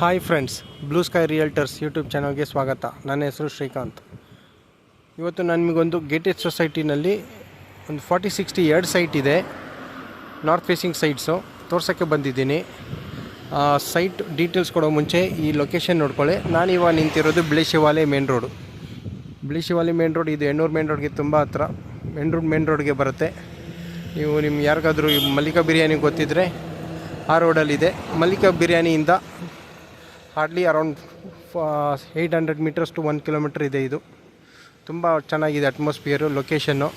Hi friends, blue sky realtors YouTube ಚಾನಲ್ಗೆ ಸ್ವಾಗತ. ನನ್ನ ಹೆಸರು ಶ್ರೀಕಾಂತ್. ಇವತ್ತು ನಿಮಗೊಂದು ಗೇಟೆಡ್ ಸೊಸೈಟಿನಲ್ಲಿ ಒಂದು 40-60 ಎರಡು ಸೈಟ್ ಇದೆ, ನಾರ್ತ್ ಫೇಸಿಂಗ್ ಸೈಟ್ಸು ತೋರ್ಸೋಕ್ಕೆ ಬಂದಿದ್ದೀನಿ. ಸೈಟ್ ಡೀಟೇಲ್ಸ್ ಕೊಡೋ ಮುಂಚೆ ಈ ಲೊಕೇಶನ್ ನೋಡ್ಕೊಳ್ಳಿ. ನಾನಿವಾಗ ನಿಂತಿರೋದು ಬಿಳಿಶಿವಾಲೆ ಮೇನ್ ರೋಡು. ಬಿಳಿಶಿವಾಲೆ ಮೇನ್ ರೋಡ್ ಇದು ಎಣ್ಣೂರು ಮೇನ್ ರೋಡ್ಗೆ ತುಂಬ ಹತ್ರ. ಮೇನ್ ರೋಡ್ಗೆ ಬರುತ್ತೆ. ನೀವು ಯಾರಿಗಾದರೂ ಈ ಮಲ್ಲಿಕಾ ಬಿರಿಯಾನಿ ಗೊತ್ತಿದ್ದರೆ ಆ ರೋಡಲ್ಲಿದೆ. ಮಲ್ಲಿಕಾ ಬಿರಿಯಾನಿಯಿಂದ hardly around 800 meters to 1 kilometer ಇದೆ. ಇದು ತುಂಬ ಚೆನ್ನಾಗಿದೆ atmosphere, location.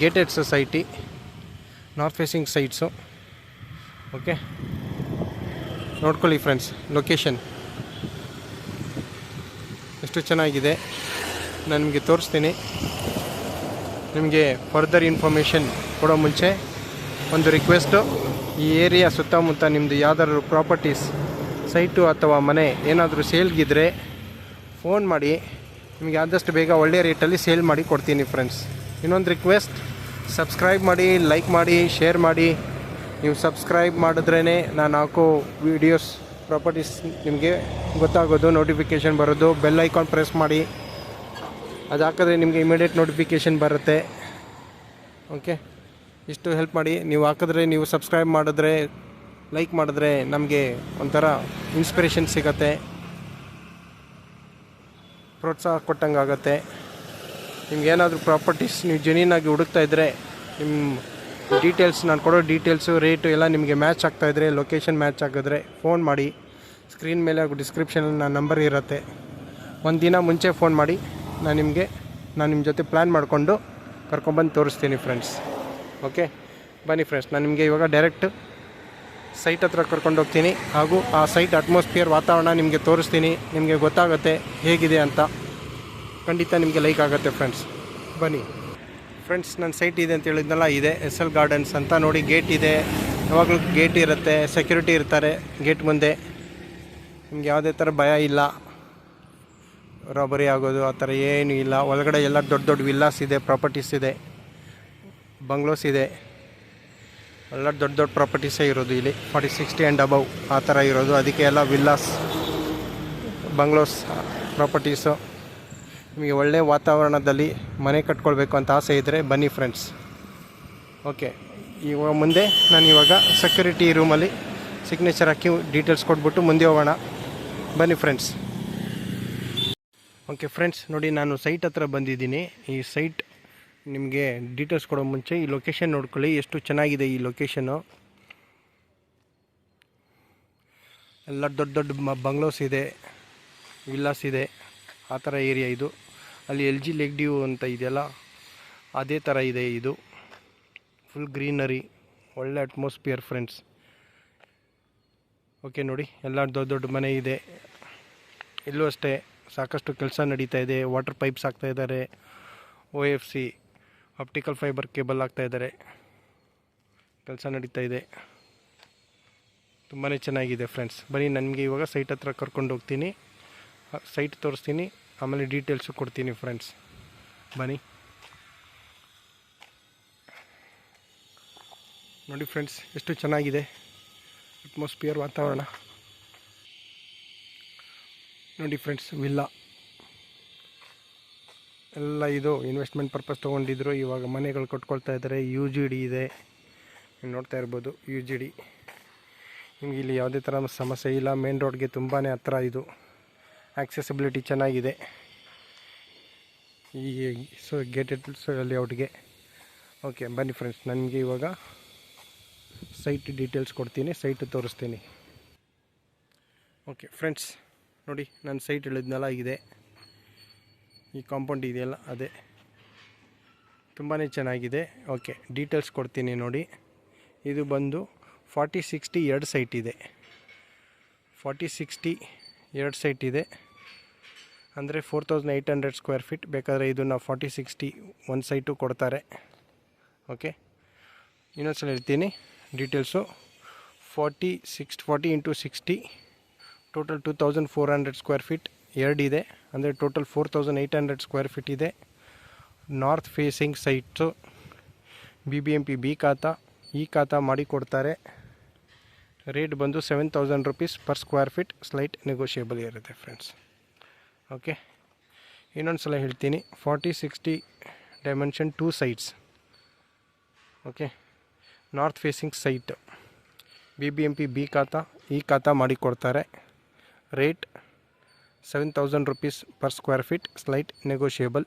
Gated society, north facing sites. Okay, ನೋಡ್ಕೊಳ್ಳಿ ಫ್ರೆಂಡ್ಸ್, ಲೊಕೇಶನ್ ಎಷ್ಟು ಚೆನ್ನಾಗಿದೆ ನಾನು ನಿಮಗೆ ತೋರಿಸ್ತೀನಿ. ನಿಮಗೆ ಫರ್ದರ್ ಇನ್ಫಾರ್ಮೇಷನ್ ಕೊಡೋ ಮುಂಚೆ ಒಂದು ರಿಕ್ವೆಸ್ಟು. ಈ ಏರಿಯಾ ಸುತ್ತಮುತ್ತ ನಿಮ್ಮದು ಯಾವ್ದಾದ್ರು ಪ್ರಾಪರ್ಟೀಸ್, ಸೈಟು ಅಥವಾ ಮನೆ ಏನಾದರೂ ಸೇಲ್ಗಿದ್ರೆ ಫೋನ್ ಮಾಡಿ. ನಿಮಗೆ ಆದಷ್ಟು ಬೇಗ ಒಳ್ಳೆಯ ರೇಟಲ್ಲಿ ಸೇಲ್ ಮಾಡಿ ಕೊಡ್ತೀನಿ ಫ್ರೆಂಡ್ಸ್. ಇನ್ನೊಂದು ರಿಕ್ವೆಸ್ಟ್, ಸಬ್ಸ್ಕ್ರೈಬ್ ಮಾಡಿ, ಲೈಕ್ ಮಾಡಿ, ಶೇರ್ ಮಾಡಿ. ನೀವು ಸಬ್ಸ್ಕ್ರೈಬ್ ಮಾಡಿದ್ರೇ ನಾನು ಹಾಕೋ ವೀಡಿಯೋಸ್, ಪ್ರಾಪರ್ಟೀಸ್ ನಿಮಗೆ ಗೊತ್ತಾಗೋದು, ನೋಟಿಫಿಕೇಷನ್ ಬರೋದು. ಬೆಲ್ ಐಕಾನ್ ಪ್ರೆಸ್ ಮಾಡಿ, ಅದು ಹಾಕಿದ್ರೆ ನಿಮಗೆ ಇಮಿಡಿಯೇಟ್ ನೋಟಿಫಿಕೇಷನ್ ಬರುತ್ತೆ. ಓಕೆ, ಇಷ್ಟು ಹೆಲ್ಪ್ ಮಾಡಿ. ನೀವು ಹಾಕಿದ್ರೆ, ನೀವು ಸಬ್ಸ್ಕ್ರೈಬ್ ಮಾಡಿದ್ರೆ, ಲೈಕ್ ಮಾಡಿದ್ರೆ ನಮಗೆ ಒಂಥರ ಇನ್ಸ್ಪಿರೇಷನ್ ಸಿಗುತ್ತೆ, ಪ್ರೋತ್ಸಾಹ ಕೊಟ್ಟಂಗೆ ಆಗುತ್ತೆ. ನಿಮ್ಗೇನಾದರೂ ಪ್ರಾಪರ್ಟೀಸ್ ನೀವು ಜೆನ್ಯೂನಾಗಿ ಹುಡುಕ್ತಾ ಇದ್ದರೆ, ನಿಮ್ಮ ಡೀಟೇಲ್ಸ್, ನಾನು ಕೊಡೋ ಡೀಟೇಲ್ಸು, ರೇಟು ಎಲ್ಲ ನಿಮಗೆ ಮ್ಯಾಚ್ ಆಗ್ತಾಯಿದ್ರೆ, ಲೊಕೇಶನ್ ಮ್ಯಾಚ್ ಆಗಿದ್ರೆ ಫೋನ್ ಮಾಡಿ. ಸ್ಕ್ರೀನ್ ಮೇಲೆ ಹಾಗೂ ಡಿಸ್ಕ್ರಿಪ್ಷನಲ್ಲಿ ನನ್ನ ನಂಬರ್ ಇರುತ್ತೆ. ಒಂದು ದಿನ ಮುಂಚೆ ಫೋನ್ ಮಾಡಿ. ನಾನು ನಿಮ್ಮ ಜೊತೆ ಪ್ಲ್ಯಾನ್ ಮಾಡಿಕೊಂಡು ಕರ್ಕೊಂಬಂದು ತೋರಿಸ್ತೀನಿ ಫ್ರೆಂಡ್ಸ್. ಓಕೆ, ಬನ್ನಿ ಫ್ರೆಂಡ್ಸ್, ನಾನು ನಿಮಗೆ ಇವಾಗ ಡೈರೆಕ್ಟ್ ಸೈಟ್ ಹತ್ರ ಕರ್ಕೊಂಡು ಹೋಗ್ತೀನಿ. ಹಾಗೂ ಆ ಸೈಟ್ ಅಟ್ಮಾಸ್ಫಿಯರ್, ವಾತಾವರಣ ನಿಮಗೆ ತೋರಿಸ್ತೀನಿ. ನಿಮಗೆ ಗೊತ್ತಾಗುತ್ತೆ ಹೇಗಿದೆ ಅಂತ. ಖಂಡಿತ ನಿಮಗೆ ಲೈಕ್ ಆಗುತ್ತೆ ಫ್ರೆಂಡ್ಸ್. ಬನ್ನಿ ಫ್ರೆಂಡ್ಸ್, ನನ್ನ ಸೈಟ್ ಇದೆ ಅಂತ ಹೇಳಿದ್ನಲ್ಲ, ಇದೆ SL ಗಾರ್ಡನ್ಸ್ ಅಂತ. ನೋಡಿ, ಗೇಟ್ ಇದೆ, ಯಾವಾಗಲೂ ಗೇಟ್ ಇರುತ್ತೆ, ಸೆಕ್ಯೂರಿಟಿ ಇರ್ತಾರೆ ಗೇಟ್ ಮುಂದೆ. ನಿಮ್ಗೆ ಯಾವುದೇ ಥರ ಭಯ ಇಲ್ಲ, ರಾಬರಿ ಆಗೋದು ಆ ಥರ ಏನೂ ಇಲ್ಲ. ಒಳಗಡೆ ಎಲ್ಲ ದೊಡ್ಡ ದೊಡ್ಡ ವಿಲ್ಲಾಸ್ ಇದೆ, ಪ್ರಾಪರ್ಟೀಸ್ ಇದೆ, ಬಂಗ್ಲೋಸ್ ಇದೆ. ಎಲ್ಲ ದೊಡ್ಡ ದೊಡ್ಡ ಪ್ರಾಪರ್ಟೀಸೇ ಇರೋದು ಇಲ್ಲಿ. 40-60 ಆ್ಯಂಡ್ ಅಬವ್ ಆ ಥರ ಇರೋದು. ಅದಕ್ಕೆ ಎಲ್ಲ ವಿಲ್ಲಾಸ್, ಬಂಗ್ಲೋಸ್ ಪ್ರಾಪರ್ಟೀಸು. ನಿಮಗೆ ಒಳ್ಳೆಯ ವಾತಾವರಣದಲ್ಲಿ ಮನೆ ಕಟ್ಕೊಳ್ಬೇಕು ಅಂತ ಆಸೆ ಇದ್ದರೆ ಬನ್ನಿ ಫ್ರೆಂಡ್ಸ್. ಓಕೆ, ಇವಾಗ ಮುಂದೆ ನಾನು ಇವಾಗ ಸೆಕ್ಯೂರಿಟಿ ರೂಮಲ್ಲಿ ಸಿಗ್ನೇಚರ್ ಹಾಕಿ ಡೀಟೇಲ್ಸ್ ಕೊಟ್ಬಿಟ್ಟು ಮುಂದೆ ಹೋಗೋಣ. ಬನ್ನಿ ಫ್ರೆಂಡ್ಸ್. ಓಕೆ ಫ್ರೆಂಡ್ಸ್, ನೋಡಿ, ನಾನು ಸೈಟ್ ಹತ್ರ ಬಂದಿದ್ದೀನಿ. ಈ ಸೈಟ್ ನಿಮಗೆ ಡೀಟೇಲ್ಸ್ ಕೊಡೋ ಮುಂಚೆ ಈ ಲೊಕೇಶನ್ ನೋಡ್ಕೊಳ್ಳಿ. ಎಷ್ಟು ಚೆನ್ನಾಗಿದೆ ಈ ಲೊಕೇಶನ್ನು. ಎಲ್ಲ ದೊಡ್ಡ ದೊಡ್ಡ ಬಂಗ್ಲೋಸ್ ಇದೆ, ವಿಲ್ಲಾಸ್ ಇದೆ, ಆ ಥರ ಏರಿಯಾ ಇದು. ಅಲ್ಲಿ LG ಲೇಕ್ ಡ್ಯೂ ಅಂತ ಇದೆಯಲ್ಲ, ಅದೇ ಥರ ಇದೆ ಇದು. ಫುಲ್ ಗ್ರೀನರಿ, ಒಳ್ಳೆ ಅಟ್ಮಾಸ್ಫಿಯರ್ ಫ್ರೆಂಡ್ಸ್. ಓಕೆ, ನೋಡಿ, ಎಲ್ಲ ದೊಡ್ಡ ದೊಡ್ಡ ಮನೆ ಇದೆ. ಇಲ್ಲೂ ಅಷ್ಟೇ ಸಾಕಷ್ಟು ಕೆಲಸ ನಡೀತಾ ಇದೆ. ವಾಟರ್ ಪೈಪ್ಸ್ ಹಾಕ್ತಾ ಇದ್ದಾರೆ, OFC ಆಪ್ಟಿಕಲ್ ಫೈಬರ್ ಕೇಬಲ್ ಹಾಕ್ತಾ ಇದ್ದಾರೆ. ಕೆಲಸ ನಡೀತಾ ಇದೆ, ತುಂಬಾ ಚೆನ್ನಾಗಿದೆ ಫ್ರೆಂಡ್ಸ್. ಬನ್ನಿ, ನನಗೆ ಇವಾಗ ಸೈಟ್ ಹತ್ರ ಕರ್ಕೊಂಡು ಹೋಗ್ತೀನಿ, ಸೈಟ್ ತೋರಿಸ್ತೀನಿ, ಆಮೇಲೆ ಡೀಟೇಲ್ಸು ಕೊಡ್ತೀನಿ ಫ್ರೆಂಡ್ಸ್. ಬನ್ನಿ ನೋಡಿ ಫ್ರೆಂಡ್ಸ್, ಎಷ್ಟು ಚೆನ್ನಾಗಿದೆ ಅಟ್ಮಾಸ್ಫಿಯರ್, ವಾತಾವರಣ. ನೋಡಿ ಫ್ರೆಂಡ್ಸ್, ವಿಲ್ಲಾ ಎಲ್ಲ ಇದು ಇನ್ವೆಸ್ಟ್ಮೆಂಟ್ ಪರ್ಪಸ್ ತೊಗೊಂಡಿದ್ರು. ಇವಾಗ ಮನೆಗಳು ಕಟ್ಕೊಳ್ತಾ ಇದ್ದಾರೆ. UGD ಇದೆ, ನೀವು ನೋಡ್ತಾ ಇರ್ಬೋದು. UGD ನಿಮಗೆ ಇಲ್ಲಿ ಯಾವುದೇ ಥರ ಸಮಸ್ಯೆ ಇಲ್ಲ. ಮೇನ್ ರೋಡ್ಗೆ ತುಂಬಾ ಹತ್ರ ಇದು. ಆಕ್ಸೆಸಿಬಿಲಿಟಿ ಚೆನ್ನಾಗಿದೆ ಈ ಗೇಟೆಡ್ ಲೇಔಟ್ಗೆ. ಓಕೆ, ಬನ್ನಿ ಫ್ರೆಂಡ್ಸ್, ನನಗೆ ಇವಾಗ ಸೈಟ್ ಡೀಟೇಲ್ಸ್ ಕೊಡ್ತೀನಿ, ಸೈಟ್ ತೋರಿಸ್ತೀನಿ. ಓಕೆ ಫ್ರೆಂಡ್ಸ್, ನೋಡಿ, ನನ್ನ ಸೈಟ್ ಹೇಳಿದ್ನಲ್ಲ ಇದೆ. ಈ ಕಾಂಪೌಂಡ್ ಇದೆಯಲ್ಲ ಅದೇ, ತುಂಬಾ ಚೆನ್ನಾಗಿದೆ. ಓಕೆ, ಡೀಟೇಲ್ಸ್ ಕೊಡ್ತೀನಿ ನೋಡಿ. ಇದು ಬಂದು 40-60 ಎರಡು ಸೈಟ್ ಇದೆ. 40-60 ಎರಡು ಸೈಟ್ ಇದೆ ಅಂದರೆ 4800 ಸ್ಕ್ವೇರ್ ಫೀಟ್. ಬೇಕಾದರೆ ಇದನ್ನು 40-60 ಒಂದು ಸೈಟು ಕೊಡ್ತಾರೆ. ಓಕೆ, ಇನ್ನೊಂದ್ಸಲ ಹೇಳ್ತೀನಿ ಡೀಟೇಲ್ಸು. 40 × 60 ಟೋಟಲ್ 2400 ಸ್ಕ್ವೇರ್ ಫೀಟ್ ಎರಡಿದೆ, ಅಂದರೆ ಟೋಟಲ್ 4800 ಸ್ಕ್ವೇರ್ ಫೀಟ್ ಇದೆ. North facing sites. BBMP B ಖಾತಾ, ಈ ಖಾತಾ ಮಾಡಿ ಕೊಡ್ತಾರೆ. ರೇಟ್ ಬಂದು 7000 rupees per square feet, slight negotiable ಇರುತ್ತೆ ಫ್ರೆಂಡ್ಸ್. ಓಕೆ, ಇನ್ನೊಂದು ಸಲ ಹೇಳ್ತೀನಿ, 40-60 dimension 2 sites. Okay, north facing site, BBMP B khata E khata ಮಾಡಿಕೊಡ್ತಾರೆ. Rate 7000 rupees per square feet, slight negotiable.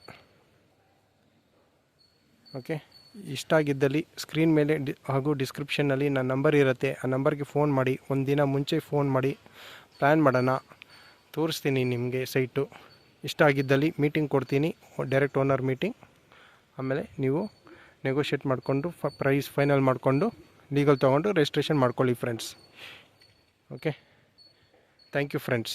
Okay, ಇಷ್ಟ ಆಗಿದ್ದಲ್ಲಿ ಸ್ಕ್ರೀನ್ ಮೇಲೆ ಹಾಗೂ ಡಿಸ್ಕ್ರಿಪ್ಷನ್ನಲ್ಲಿ ನನ್ನ ನಂಬರ್ ಇರುತ್ತೆ. ಆ ನಂಬರ್ಗೆ ಫೋನ್ ಮಾಡಿ, ಒಂದು ದಿನ ಮುಂಚೆ ಫೋನ್ ಮಾಡಿ ಪ್ಲ್ಯಾನ್ ಮಾಡೋಣ, ತೋರಿಸ್ತೀನಿ ನಿಮಗೆ ಸೈಟು. ಇಷ್ಟ ಆಗಿದ್ದಲ್ಲಿ ಮೀಟಿಂಗ್ ಕೊಡ್ತೀನಿ, ಡೈರೆಕ್ಟ್ ಓನರ್ ಮೀಟಿಂಗ್. ಆಮೇಲೆ ನೀವು ನೆಗೋಷಿಯೇಟ್ ಮಾಡಿಕೊಂಡು ಪ್ರೈಸ್ ಫೈನಲ್ ಮಾಡಿಕೊಂಡು ಲೀಗಲ್ ತೊಗೊಂಡು ರಿಜಿಸ್ಟ್ರೇಷನ್ ಮಾಡ್ಕೊಳ್ಳಿ friends. Okay, thank you friends.